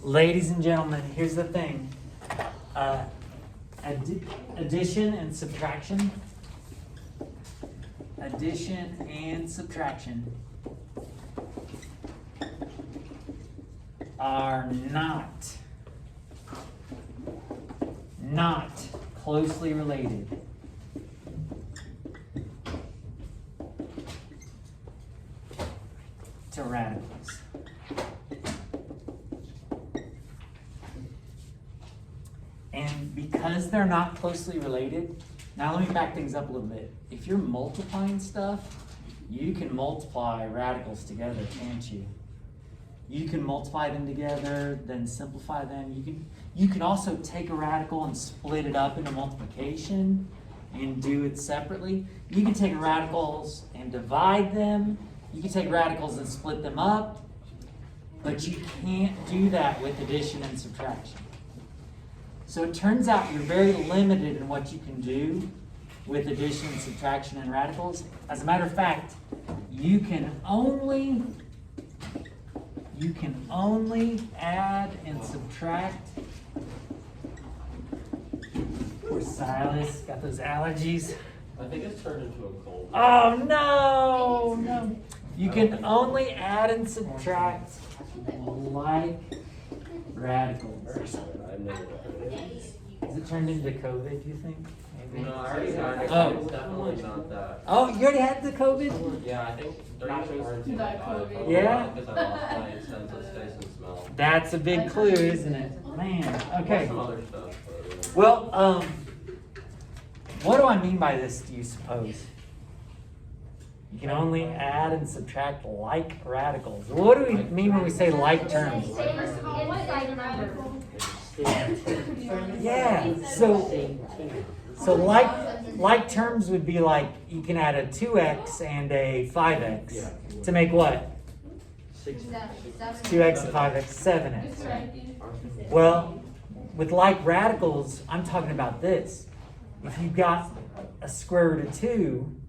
Ladies and gentlemen, here's the thing. Addition and subtraction. Addition and subtraction are not closely related. To radicals. And because they're not closely related, now let me back things up a little bit. If you're multiplying stuff, you can multiply radicals together, can't you? You can multiply them together, then simplify them. You can also take a radical and split it up into multiplication and do it separately. You can take radicals and divide them. You can take radicals and split them up, but you can't do that with addition and subtraction. So it turns out you're very limited in what you can do with addition, subtraction, and radicals. As a matter of fact, you can only add and subtract. Poor Silas, got those allergies. I think it's turned into a cold. Oh no. You can only add and subtract like radicals. I've never heard it. Is it turned into COVID, do you think? Maybe. No, I already had it. Oh. It's definitely not that. Oh, you already had the COVID? Yeah, I think during the quarantine I got it. Yeah? Because I lost my sense of taste and smell. That's a big clue, isn't it? Man, okay. Some other stuff, but yeah. Well, what do I mean by this, do you suppose? You can only add and subtract like radicals. What do we mean when we say like terms? Yeah, so like terms would be like, you can add a 2x and a 5x to make what? 2x and 5x, 7x. Well, with like radicals, I'm talking about this. If you've got a square root of 2,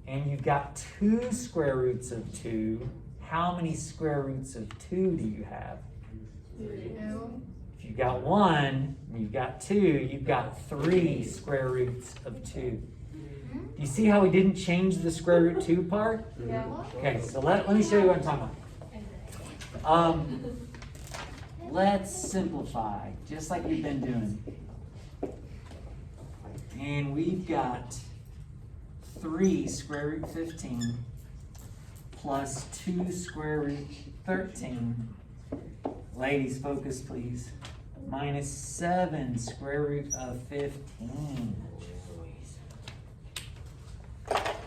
and you've got 2 square roots of 2, how many square roots of 2 do you have? 2. If you've got 1, and you've got 2, you've got 3 square roots of 2. Do you see how we didn't change the square root 2 part? Yeah. Okay, so let me show you what I'm talking about. Let's simplify, just like we've been doing. And we've got 3 square root 15 plus 2 square root 13. Ladies, focus please. Minus 7 square root of 15.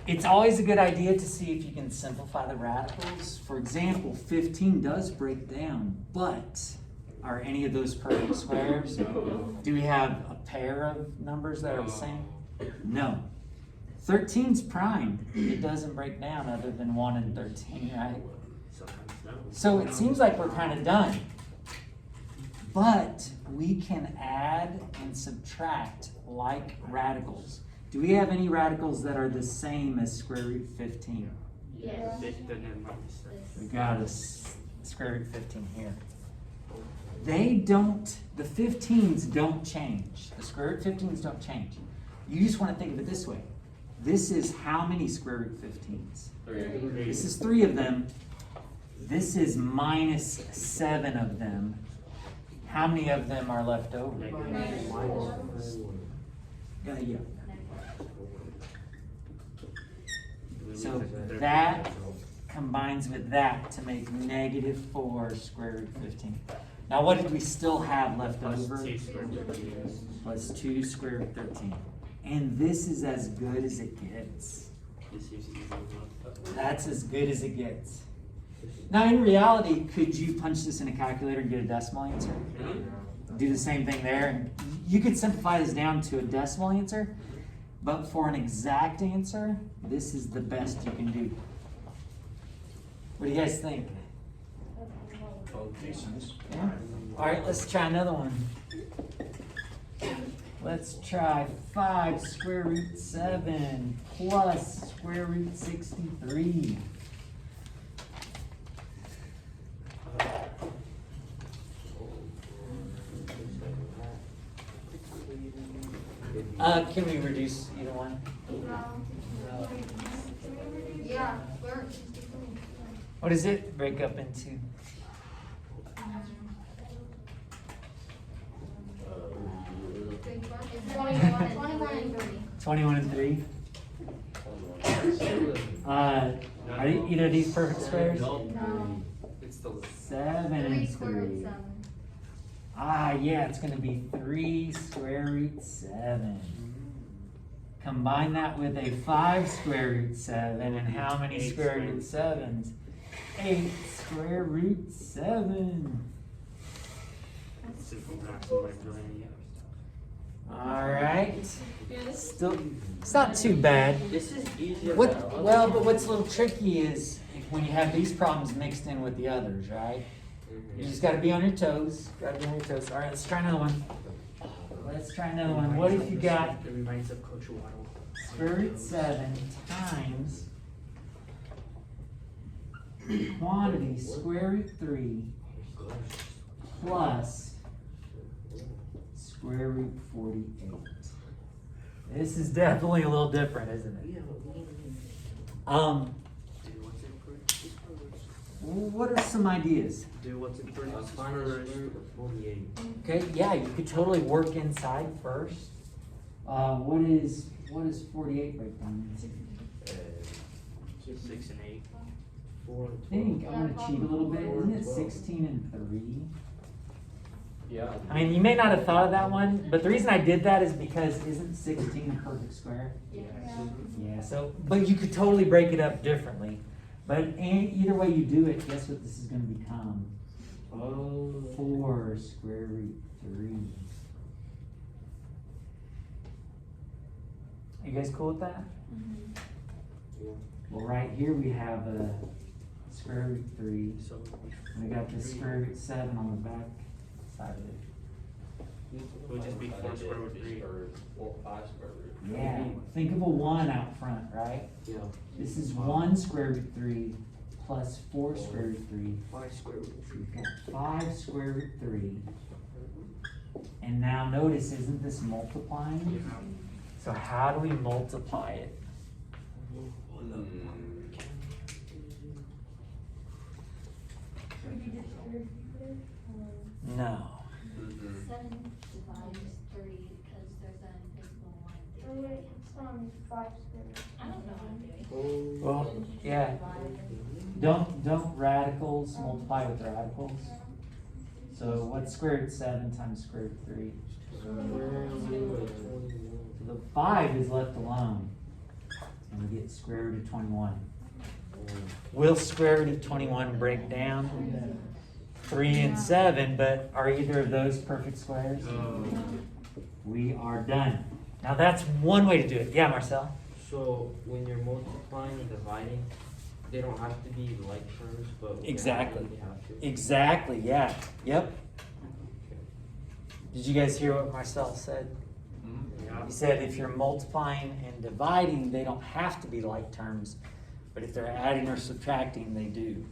It's always a good idea to see if you can simplify the radicals. For example, 15 does break down, but are any of those perfect squares? Do we have a pair of numbers that are the same? No. 13's prime. It doesn't break down other than 1 and 13, right? So it seems like we're kind of done. But we can add and subtract like radicals. Do we have any radicals that are the same as square root 15? Yes. We got a square root 15 here. They don't, the 15s don't change. The square root 15s don't change. You just want to think of it this way. This is how many square root 15s? 3. This is 3 of them. This is minus 7 of them. How many of them are left over? Yeah. So that combines with that to make negative 4 square root 15. Now what did we still have left over? Plus 2 square root 13. And this is as good as it gets. That's as good as it gets. Now in reality, could you punch this in a calculator and get a decimal answer? Do the same thing there. You could simplify this down to a decimal answer, but for an exact answer, this is the best you can do. What do you guys think? Yeah? All right, let's try another one. Let's try 5 square root 7 plus square root 63. Can we reduce either one? Yeah, we're. What does it break up into? It's 21 and 3. 21 and 3? Are either of these perfect squares? No. It's the. 7 3 and square root 3. 7. Yeah, it's gonna be 3 square root 7. Combine that with a 5 square root 7, and how many square root 7s? 8 square root 7. Alright. Still, it's not too bad. This is easier. Well, but what's a little tricky is when you have these problems mixed in with the others, right? You just gotta be on your toes. Gotta be on your toes. Alright, let's try another one. Let's try another one. What if you got It reminds of Coach Waddle. square root 7 times quantity square root 3 plus square root 48. This is definitely a little different, isn't it? Yeah, but we do what's in What are some ideas? do what's in That's first. fine, it's root of 48. Okay, yeah, you could totally work inside first. What is 48 break down into? 6 and 8. 4 and I think I'm gonna cheat a little bit. Isn't it 16 and 3? Yeah. I mean, you may not have thought of that one, but the reason I did that is because isn't 16 a perfect square? Yeah, so, but you could totally break it up differently. But either way you do it, guess what this is gonna become? 4 square root 3. You guys cool with that? Yeah. Well, right here we have a square root 3. So We got the square root 7 on the back side of it. it would just be 4 square root 3. Or 5 square root. Yeah, think of a 1 out front, right? Yeah. This is 1 square root 3 plus 4 square root 3. 5 square root 3. We've got 5 square root 3. And now notice, isn't this multiplying? So how do we multiply it? No. 7 divides 3 because there's an invisible line. I don't know how to do it. Well, yeah. Don't radicals multiply with radicals? So what's square root 7 times square root 3? So the 5 is left alone. And we get square root of 21. Will square root of 21 break down? 3 and 7, but are either of those perfect squares? We are done. Now that's one way to do it. Yeah, Marcel? So when you're multiplying and dividing, they don't have to be like terms, but when you're Exactly. adding, they have to. Exactly, yeah. Yep. Did you guys hear what Marcel said? He said if you're multiplying and dividing, they don't have to be like terms, but if they're adding or subtracting, they do.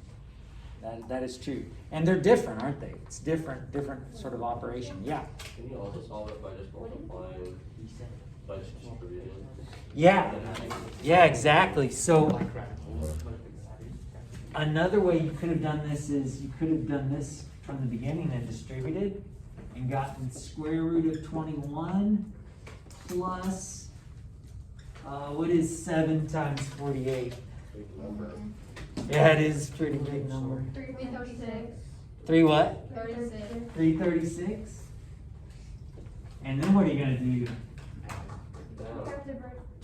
That is true. And they're different, aren't they? It's different sort of operation, yeah. Can you also solve it by just multiplying, by just distributing? Yeah, exactly. So Like radicals. another way you could have done this is you could have done this from the beginning and distributed and gotten square root of 21 plus, what is 7 times 48? Big number. Yeah, it is a pretty big number. 336. 3 what? 36. 336? And then what are you gonna do? Down.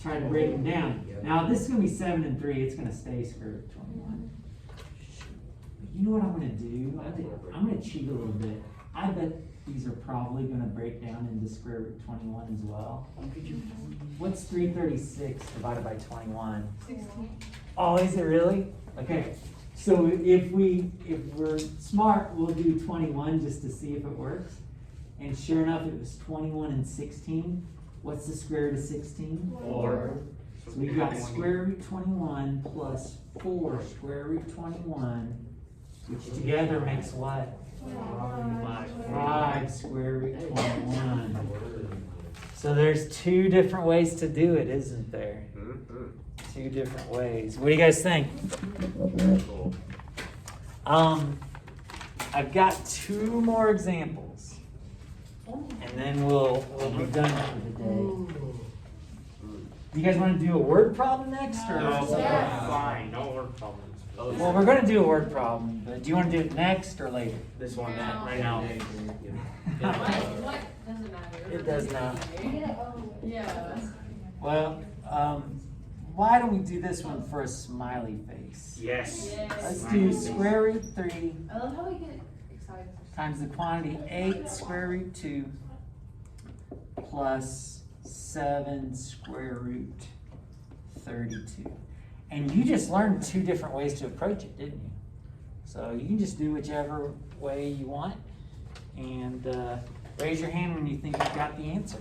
Try to break them down. Now, this is gonna be 7 and 3, it's gonna stay square root of 21. But you know what I'm gonna do? I'm gonna cheat a little bit. I bet these are probably gonna break down into square root of 21 as well. What's 336 divided by 21? 16. Oh, is it really? Okay, so if we're smart, we'll do 21 just to see if it works. And sure enough, it was 21 and 16. What's the square root of 16? 4. So we've got square root 21 plus 4 square root 21, which together makes what? 5 square root 21. So there's two different ways to do it, isn't there? Mm-hmm. Two different ways. What do you guys think? Cool. I've got two more examples, and then we'll be done for the day. Do you guys want to do a word problem next, or? No, something? Yeah. fine, no word problems. Oh, Well, we're gonna do a word problem, but do you want to do it next or later? This one, No. right now. What? Doesn't matter. It does not. Yeah. Well, why don't we do this one for a smiley face? Yes. Let's do square root 3 I love how we get excited. times the quantity 8 square root 2 plus 7 square root 32. And you just learned two different ways to approach it, didn't you? So you can just do whichever way you want. And raise your hand when you think you've got the answer.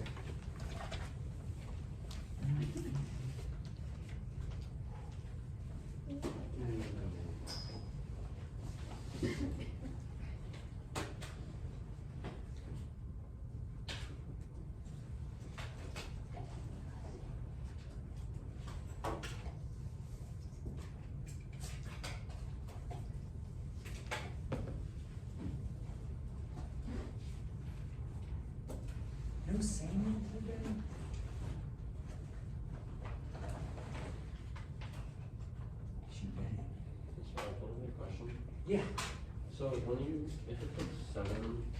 No singing today? Question. Yeah. So when you, if it takes 7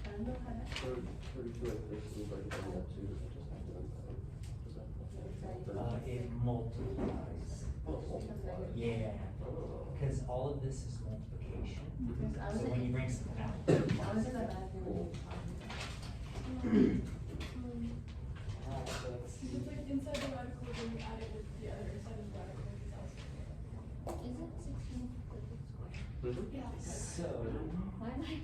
for 32, like this, you break it down to 2, does it just have to does that? It multiplies. Yeah, because all of this is multiplication. So when you bring something out. I was in the bathroom. Alright, so let's see. It's like inside the radical, then you add it with the other side of the radical, it's also. Is it 16 with the square? Mhm. Yeah. So, Why am I? I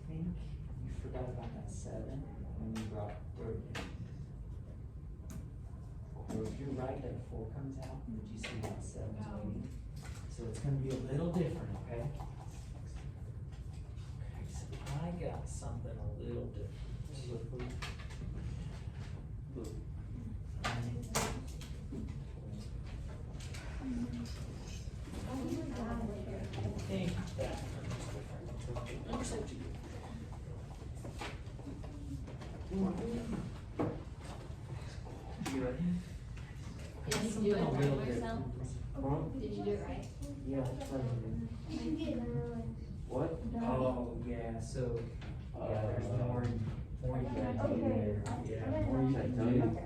think you forgot about that 7 when you brought 30. So if you're right, that 4 comes out, and you see how 7's waiting. So it's gonna be a little different, okay? Okay, so I got something a little different. I think that one's different. You ready? Did you do it right, Marcel? Did you do it right? Yeah, what? Oh, yeah, so, yeah, there's more you gotta do there. Yeah, more you gotta do.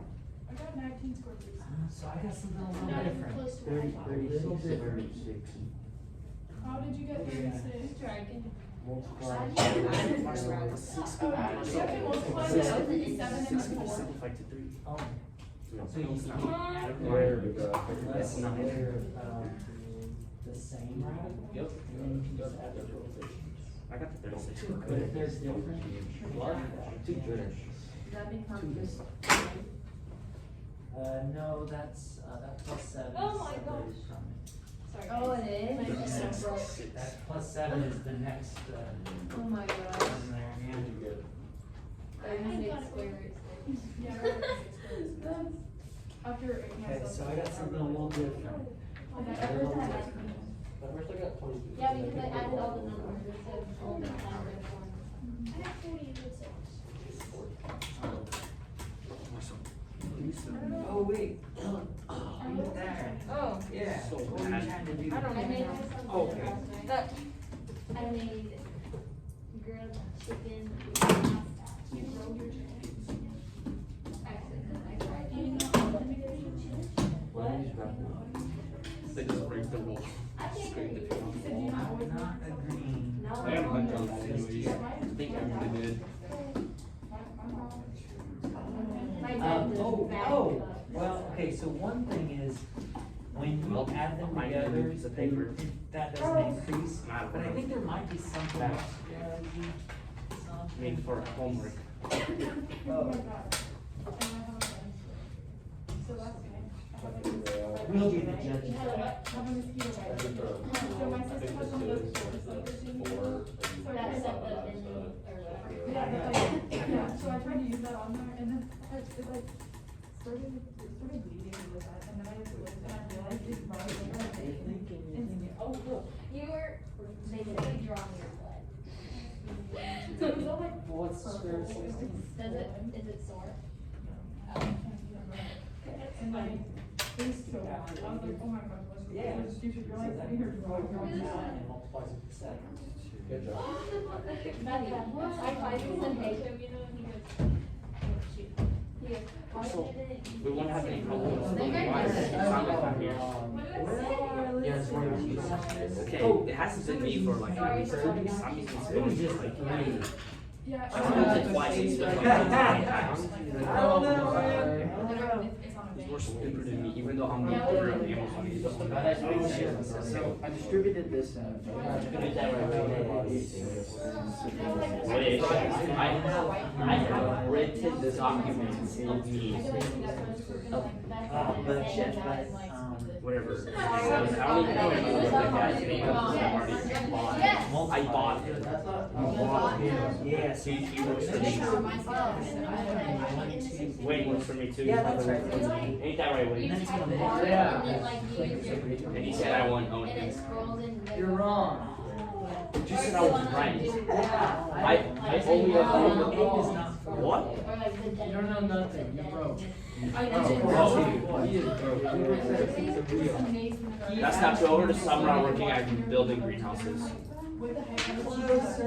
I got 19 square roots. So I got something a little Not even different. close to what I thought. 36 over 6. How did you get 36? Dragon. Multiply. Oh, you have to multiply the 7 and the 4. Simplified to 3. Oh, No. so you add There we go. Unless not. they're, the same radical. Yep. And then you can just add the coefficients. I got the 36. But if there's different. Too good. Does that become just? No, that's, that plus 7 is Oh my separated gosh. from it. Sorry. Oh, it is? That plus 7 is the next, Oh my gosh. one there, yeah. I got square root 6. Yeah, I got 36 square roots. After it Okay, so I got something a little different. But I But I got 22. Yeah, because I added all the numbers instead of all the numbers. I got 40 with 6. Oh, wait. Right there. Oh. Yeah. So What were you bad. trying to do? I don't I made know. something Okay. else. That, I made grilled chicken with pasta. What is that? They just break the rule. Scrape the table. I'm not agreeing. I am hunch on that anyways. I think everybody did. My dad does Oh, bad oh, stuff. well, okay, so one thing is, when you add them I need together, a piece of paper. that doesn't increase. Not But I think there might be something Back. else. made for homework. Oh, So that's fine. I have like We'll be the judges. You have a mosquito bite. So my sister has one of those doors, so that she can go. That's at the bin or whatever. Yeah, but like, yeah, so I tried to use that on there and then it like started bleeding really bad and then I just looked and I realized it's probably like Oh, cool. You were basically drawing your blood. so it was all like. What's the square root of 16? Is it sore? And my face so bad. I was like, oh my gosh, what's going on? You should realize that you're drawing your blood. And multiplies it to 7. Good job. I finally said hey to him, you know, and he goes, oh, shoot. He goes, why didn't you? We won't have any problems. They might Why? not. It's not like I'm here. What did I say? Yeah, it's one of these. Okay, it hasn't been me for like at least 30 years. I'm using It was spoons just like like 3. Yeah. I've used it twice. It's been like 20 times. It's on a He's more stupid than me, even though I'm the owner of Amazon. He's just So I distributed this. Wait, I have printed the documents of me. Whatever. I don't even know what the guy's name is. I've already bought. I bought it. Yes. He works for me. Wayne works for me too. Yeah, that's right. Ain't that right, Wayne? And he said I won't own And it it. scrolls in. You're wrong. You said I was right. I only No, 8 have is not 4. what? Or like the dead. You don't know nothing. You're broke. That's not true. Over the summer, I'm working at building greenhouses.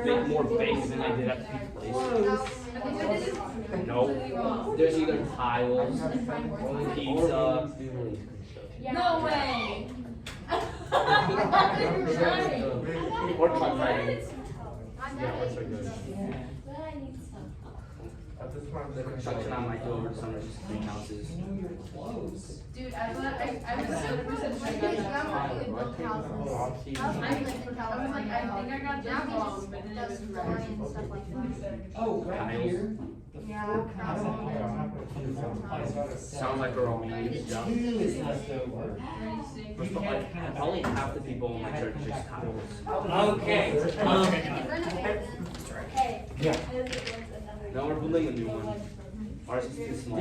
Make more big than I did at the pizza place. No. There's either tiles, pizza. No way. Or truck driving. But I need some. Construction I might do over the summer, just greenhouses. You're close. Dude, I was 100% sure I got that wrong. I was like, I think I got that wrong, but then it was right. Oh, right here. Yeah. Sounds like we're all mean. 2 is left over. But like, probably half the people in my church are just tiles. Okay. Hey. Yeah. No, we're building a new one. Ours is too small.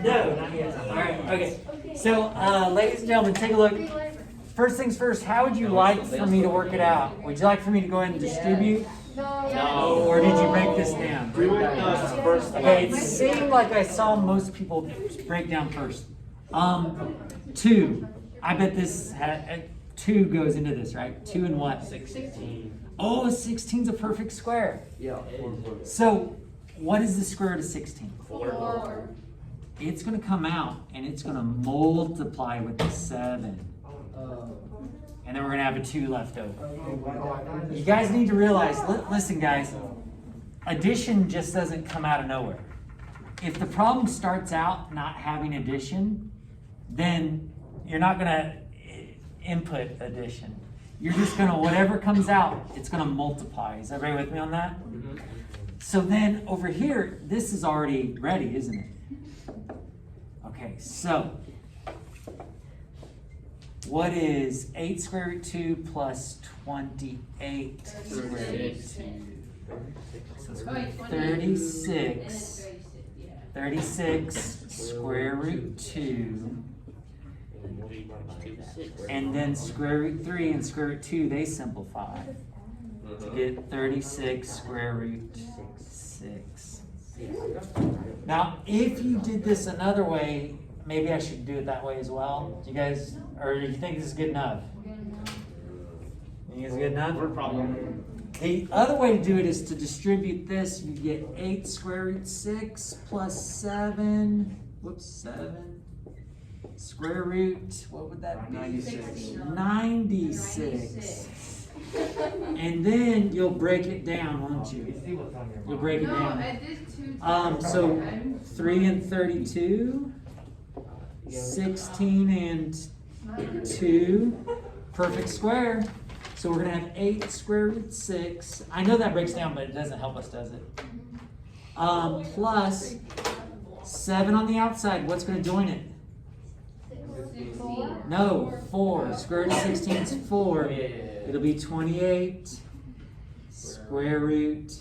No, not yet. All right, okay. So, ladies and gentlemen, take a look. First things first, how would you like for me to work it out? Would you like for me to go ahead and distribute? No. Or did you break this down? Do it first. Okay, it seemed like I saw most people break down first. 2. I bet this had 2 goes into this, right? 2 and what? 16. Oh, 16's a perfect square. Yeah. So, what is the square root of 16? 4. It's going to come out and it's going to multiply with the 7. And then we're going to have a 2 left over. You guys need to realize, listen guys, addition just doesn't come out of nowhere. If the problem starts out not having addition, then you're not going to input addition. You're just going to, whatever comes out, it's going to multiply. Is everybody with me on that? So then over here, this is already ready, isn't it? Okay, so what is 8 square root 2 plus 28 square root 2? So it's gonna be 36. 36 square root 2. And then square root 3 and square root 2, they simplify to get 36 square root 6. Now, if you did this another way, maybe I should do it that way as well. Do you guys, or do you think this is good enough? You think it's good enough? We're probably. The other way to do it is to distribute this. You get 8 square root 6 plus 7. Whoops, 7. Square root, what would that be? 96. And then you'll break it down, won't you? You'll break it No, down. I did 2. So 3 and 32, 16 and 2, perfect square. So we're gonna have 8 square root 6. I know that breaks down, but it doesn't help us, does it? Plus 7 on the outside. What's gonna join it? No, 4. Square root of 16 is 4. Oh, yeah. It'll be 28. Square root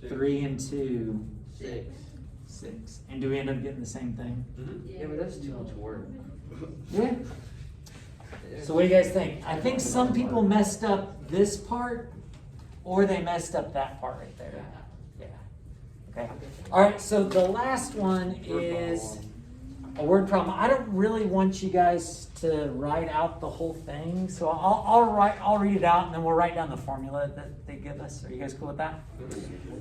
3 and 2. 6. 6. And do we end up getting the same thing? Yeah, but that's too much work. Yeah. So what do you guys think? I think some people messed up this part, or they messed up that part right there. Yeah. Okay. All right. So the last one is a word problem. I don't really want you guys to write out the whole thing, so I'll read it out, and then we'll write down the formula that they give us. Are you guys cool with that?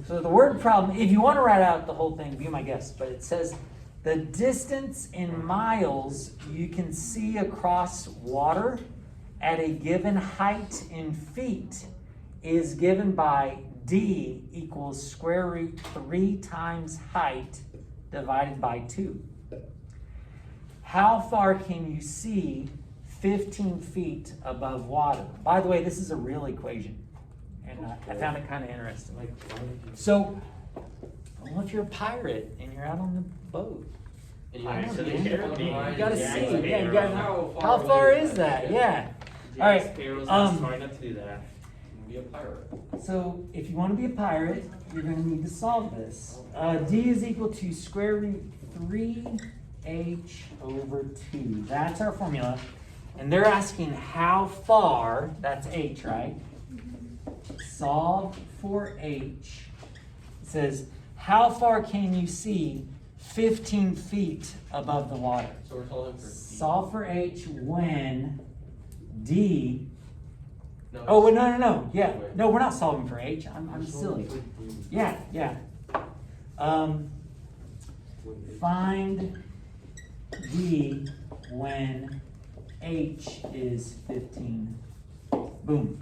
So the word problem, if you want to write out the whole thing, be my guest, but it says the distance in miles you can see across water at a given height in feet is given by D equals square root 3 times height divided by 2. How far can you see 15 feet above water? By the way, this is a real equation, and I found it kind of interesting. Like, why would you? So, well, if you're a pirate and you're out on the boat, And you I have don't to know, take care man. of me. You gotta Yeah, see. it's Yeah, me, you gotta right? know. How far is that? Yeah. All right. Sparrow's um, not smart enough to do that. Be a pirate. So if you want to be a pirate, you're going to need to solve this. D is equal to square root 3h over 2. That's our formula. And they're asking how far, that's h, right? Solve for h. It says, how far can you see 15 feet above the water? So we're solving for Solve for h when D. No, Oh, well, no. Yeah. No, we're not solving for h. I'm silly. Yeah. Find D when h is 15. Boom.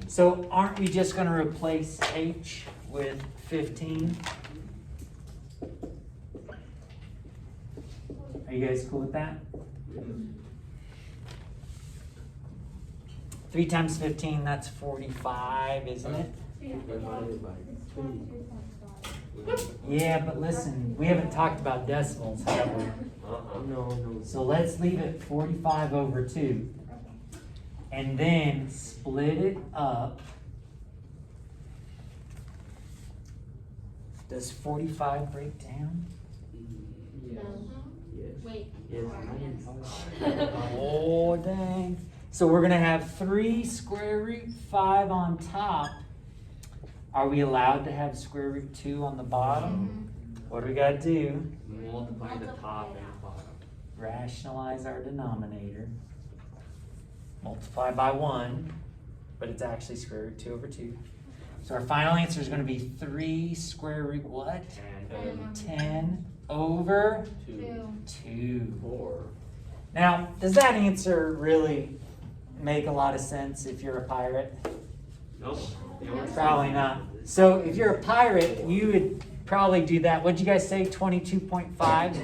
So aren't we just going to replace h with 15? Are you guys cool with that? 3 times 15, that's 45, isn't it? Divided by 2. Yeah, but listen, we haven't talked about decimals, have we? No. So let's leave it 45 over 2. And then split it up. Does 45 break down? Yes. Yes. Wait. Yes. Oh, dang. So we're going to have 3 square root 5 on top. Are we allowed to have square root 2 on the bottom? What do we got to do? multiply the top and bottom. Rationalize our denominator. Multiply by 1, but it's actually square root 2 over 2. So our final answer is going to be 3 square root what? 10 over 2. 4. Now, does that answer really make a lot of sense if you're a pirate? Nope. Probably not. So if you're a pirate, you would probably do that. What'd you guys say, 22.5?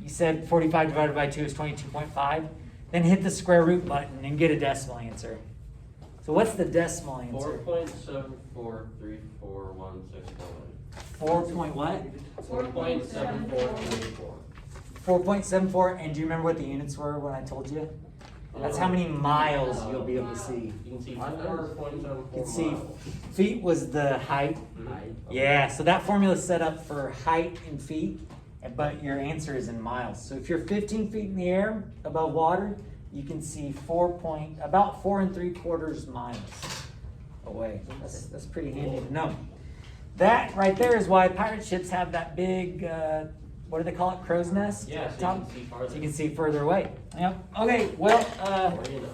You said 45 divided by 2 is 22.5? Then hit the square root button and get a decimal answer. So what's the decimal answer? 4.74341641. 4 point what? 4.7434. 4.74, and do you remember what the units were when I told you? That's how many miles you'll be able to see. You can see 4.74 You can see miles. feet was the height. Yeah, so that formula is set up for height in feet, but your answer is in miles. So if you're 15 feet in the air above water, you can see about 4 3/4 miles away. That's pretty handy to know. That right there is why pirate ships have that big, what do they call it, crow's nest? Yeah, at the so you top? can see farther. So you can see further away. Yep. Okay, well, Or, you know.